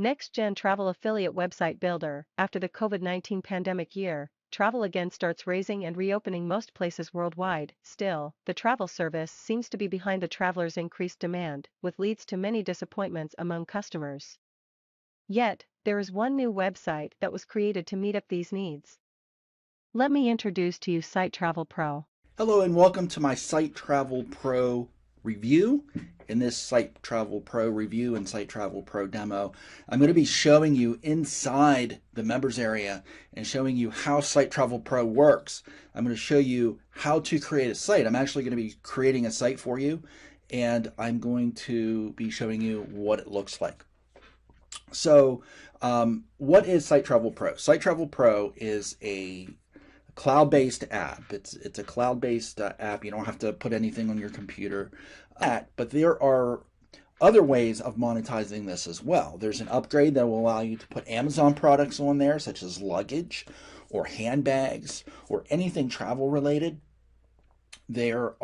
Next-gen travel affiliate website builder. After the COVID-19 pandemic year, travel again starts raising and reopening most places worldwide. Still, the travel service seems to be behind the travelers' increased demand, which leads to many disappointments among customers. Yet, there is one new website that was created to meet up these needs. Let me introduce to you SiteTravel Pro. Hello and welcome to my SiteTravel Pro review. In this SiteTravel Pro review and SiteTravel Pro demo, I'm going to be showing you inside the members area and showing you how SiteTravel Pro works. I'm going to show you how to create a site. I'm actually going to be creating a site for you, and I'm going to be showing you what it looks like. So what is SiteTravel Pro? SiteTravel Pro is a cloud-based app. It's a cloud-based app. You don't have to put anything on your computer. But there are other ways of monetizing this as well. There's an upgrade that will allow you to put Amazon products on there, such as luggage or handbags or anything travel related. There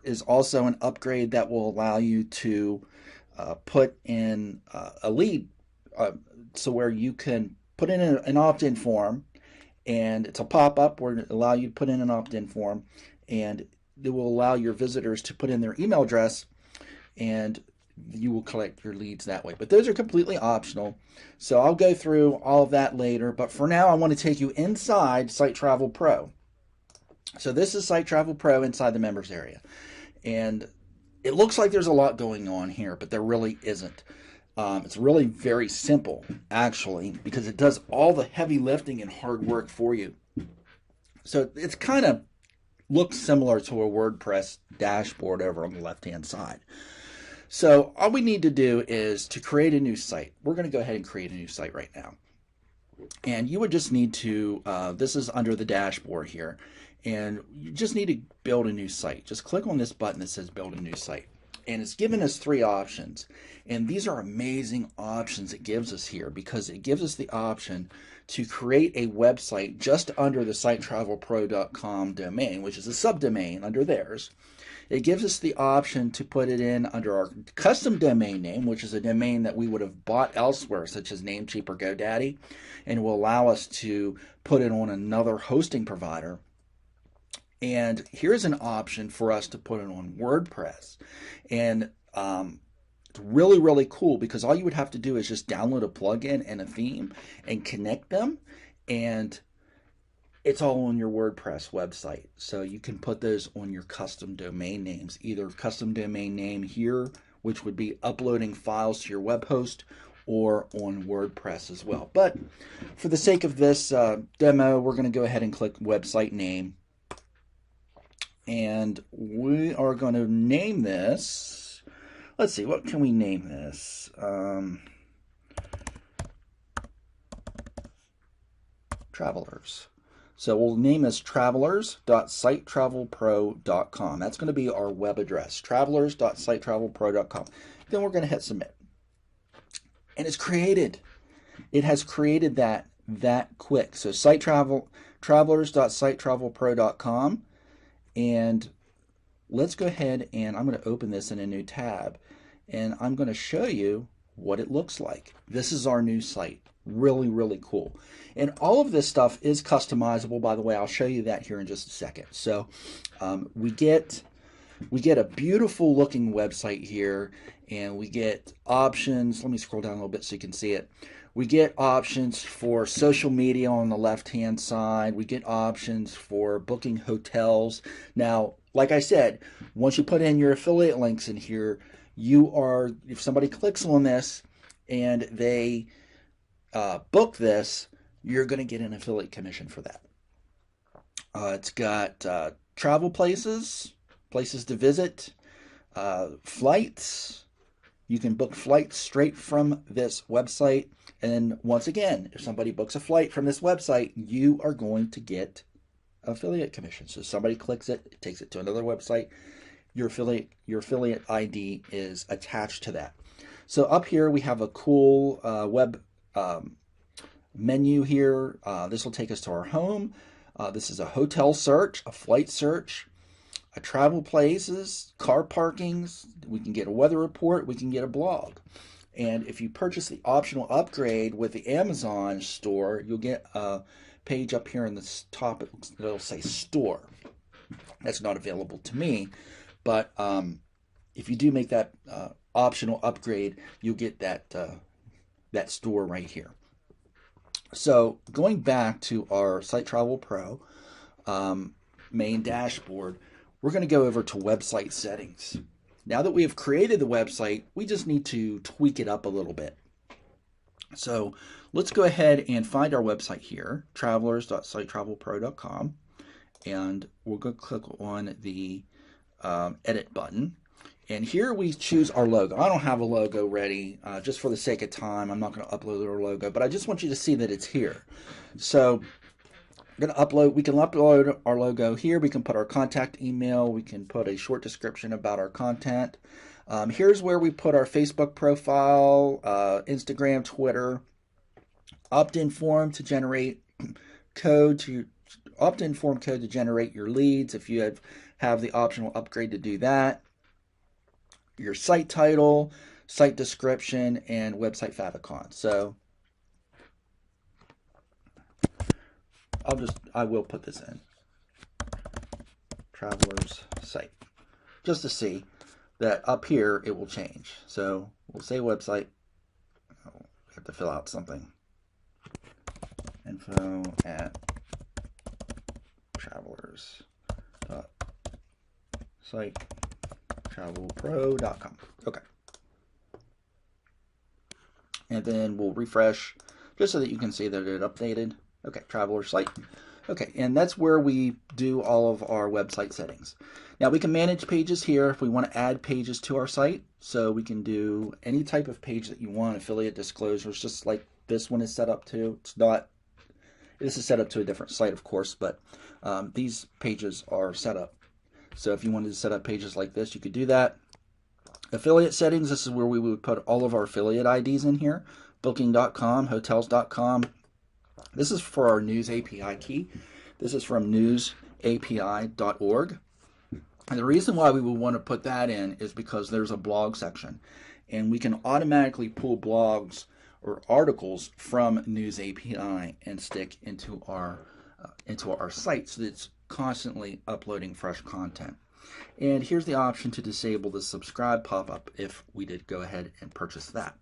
is also an upgrade that will allow you to put in a lead, so where you can put in an opt-in form, and it's a pop-up where it will allow you to put in an opt-in form, and it will allow your visitors to put in their email address, and you will collect your leads that way. But those are completely optional, so I'll go through all of that later. But for now, I want to take you inside SiteTravel Pro. So this is SiteTravel Pro inside the members area, and it looks like there's a lot going on here, but there really isn't. It's really very simple, actually, because it does all the heavy lifting and hard work for you. So it's kind of looks similar to a WordPress dashboard over on the left-hand side. So all we need to do is to create a new site. We're going to go ahead and create a new site right now. And you would just need to, this is under the dashboard here, and you just need to build a new site. Just click on this button that says build a new site. And it's given us three options. And these are amazing options it gives us here, because it gives us the option to create a website just under the SiteTravelPro.com domain, which is a subdomain under theirs. It gives us the option to put it in under our custom domain name, which is a domain that we would have bought elsewhere, such as Namecheap or GoDaddy, and will allow us to put it on another hosting provider. And here's an option for us to put it on WordPress. And it's really, really cool, because all you would have to do is just download a plugin and a theme and connect them, and it's all on your WordPress website. So you can put those on your custom domain names, either custom domain name here, which would be uploading files to your web host, or on WordPress as well. But for the sake of this demo, we're going to go ahead and click website name. And we are going to name this, let's see, what can we name this? Travelers. So we'll name this travelers.sitetravelpro.com. That's going to be our web address, travelers.sitetravelpro.com. Then we're going to hit submit. And it's created. It has created that quick. So travelers.sitetravelpro.com. And let's go ahead, and I'm going to open this in a new tab, and I'm going to show you what it looks like. This is our new site. Really, really cool. And all of this stuff is customizable, by the way. I'll show you that here in just a second. So we get a beautiful looking website here, and we get options. Let me scroll down a little bit so you can see it. We get options for social media on the left-hand side. We get options for booking hotels. Now, like I said, once you put in your affiliate links in here, if somebody clicks on this and they book this, you're going to get an affiliate commission for that. It's got travel places to visit, flights. You can book flights straight from this website. And once again, if somebody books a flight from this website, you are going to get affiliate commission. So somebody clicks it, it takes it to another website. Your affiliate ID is attached to that. So up here we have a cool web menu here. This will take us to our home. This is a hotel search, a flight search, a travel places, car parkings. We can get a weather report. We can get a blog. And if you purchase the optional upgrade with the Amazon store, you'll get a page up here in the top. It'll say store. That's not available to me, but if you do make that optional upgrade, you'll get that store right here. So going back to our SiteTravel Pro main dashboard, we're going to go over to website settings. Now that we have created the website, we just need to tweak it up a little bit. So let's go ahead and find our website here, travelers.sitetravelpro.com, and we're going to click on the edit button. And here we choose our logo. I don't have a logo ready. Just for the sake of time, I'm not going to upload our logo, but I just want you to see that it's here. So we can upload our logo here. We can put our contact email. We can put a short description about our content. Here's where we put our Facebook profile, Instagram, Twitter, opt-in form to generate opt-in form code to generate your leads if you have the optional upgrade to do that. Your site title, site description, and website favicon. So I will put this in traveler's site just to see that up here it will change. So we'll say website. Oh, we have to fill out something. Info at travelers.sitetravelpro.com. Okay. And then we'll refresh just so that you can see that it updated. Okay, traveler site. Okay, and that's where we do all of our website settings. Now we can manage pages here if we want to add pages to our site. So we can do any type of page that you want, affiliate disclosures, just like this one is set up to. This is set up to a different site, of course, but these pages are set up. So if you wanted to set up pages like this, you could do that. Affiliate settings, this is where we would put all of our affiliate IDs in here. Booking.com, hotels.com. This is for our news API key. This is from newsapi.org. And the reason why we would want to put that in is because there's a blog section. And we can automatically pull blogs or articles from News API and stick into our site so that it's constantly uploading fresh content. And here's the option to disable the subscribe pop-up if we did go ahead and purchase that.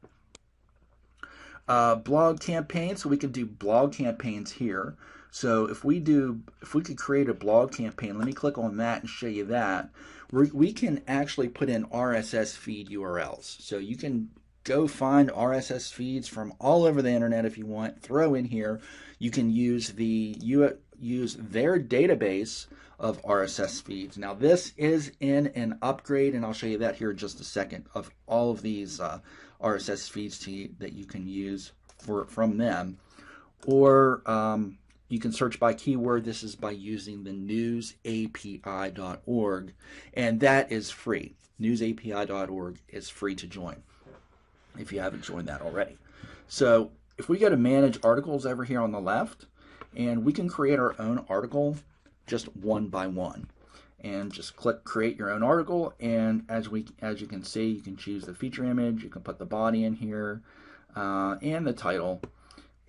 Blog campaigns, so we can do blog campaigns here. So if we could create a blog campaign, let me click on that and show you that. We can actually put in RSS feed URLs. So you can go find RSS feeds from all over the internet if you want, throw in here. You can use their database of RSS feeds. Now this is in an upgrade, and I'll show you that here in just a second, of all of these RSS feeds that you can use from them. Or you can search by keyword. This is by using the newsapi.org, and that is free. Newsapi.org is free to join if you haven't joined that already. So if we go to manage articles over here on the left, and we can create our own article just one by one, and just click create your own article. And as you can see, you can choose the feature image, you can put the body in here, and the title,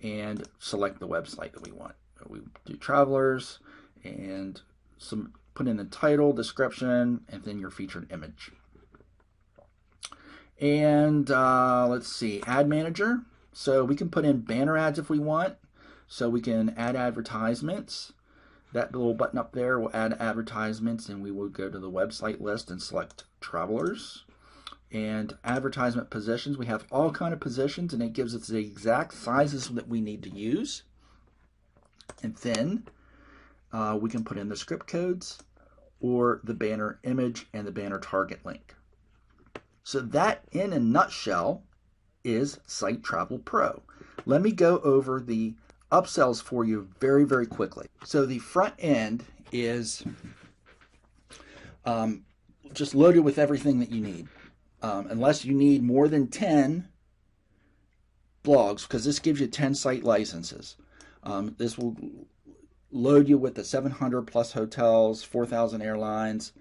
and select the website that we want. We do travelers, and put in the title, description, and then your featured image. And let's see, ad manager. So we can put in banner ads if we want. So we can add advertisements. That little button up there will add advertisements, and we will go to the website list and select travelers. And advertisement positions, we have all kind of positions, and it gives us the exact sizes that we need to use. And then we can put in the script codes or the banner image and the banner target link. So that, in a nutshell, is SiteTravel Pro. Let me go over the upsells for you very, very quickly. So the front end is just loaded with everything that you need. Unless you need more than 10 blogs, because this gives you 10 site licenses. This will load you with the 700 plus hotels, 4,000 airlines,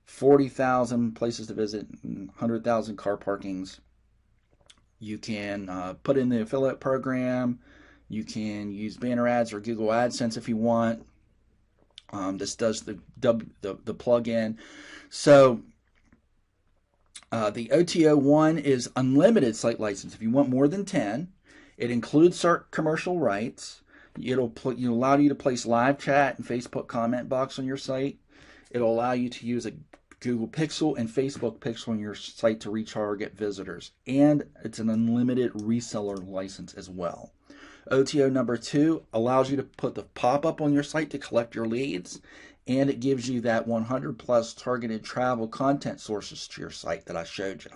40,000 places to visit, and 100,000 car parkings. You can put in the affiliate program. You can use banner ads or Google AdSense if you want. This does the plugin. So the OTO1 is unlimited site license. If you want more than 10, it includes certain commercial rights. It'll allow you to place live chat and Facebook comment box on your site. It'll allow you to use a Google Pixel and Facebook Pixel on your site to retarget visitors. And it's an unlimited reseller license as well. OTO number 2 allows you to put the pop-up on your site to collect your leads, and it gives you that 100 plus targeted travel content sources to your site that I showed you.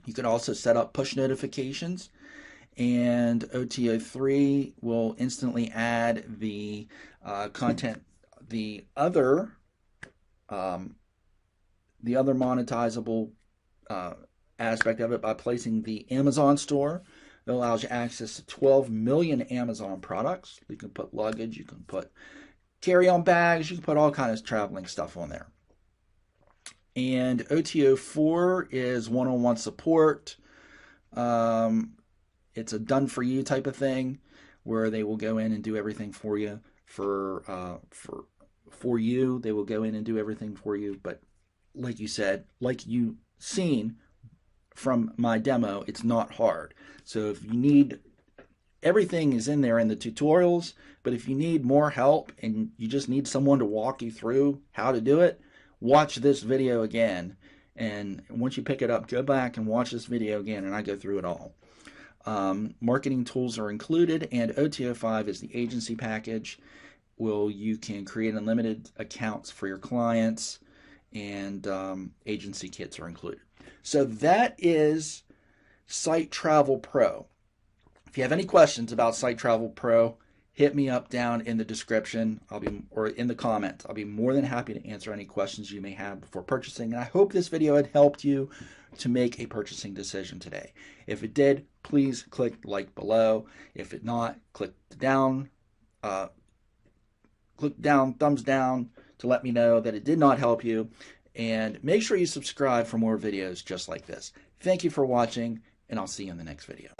You can also set up push notifications, and OTO 3 will instantly add the content, the other monetizable aspect of it by placing the Amazon store. It allows you access to 12 million Amazon products. You can put luggage, you can put carry-on bags, you can put all kinds of traveling stuff on there. And OTO 4 is one-on-one support. It's a done-for-you type of thing where they will go in and do everything for you. For you, they will go in and do everything for you. But like you said, like you seen from my demo, it's not hard. So if you need, everything is in there in the tutorials, but if you need more help and you just need someone to walk you through how to do it, watch this video again. And once you pick it up, go back and watch this video again, and I go through it all. Marketing tools are included, and OTO 5 is the agency package. You can create unlimited accounts for your clients, and agency kits are included. So that is SiteTravel Pro. If you have any questions about SiteTravel Pro, hit me up down in the description, or in the comments. I'll be more than happy to answer any questions you may have before purchasing. And I hope this video had helped you to make a purchasing decision today. If it did, please click like below. If it not, click down, thumbs down to let me know that it did not help you. And make sure you subscribe for more videos just like this. Thank you for watching, and I'll see you in the next video.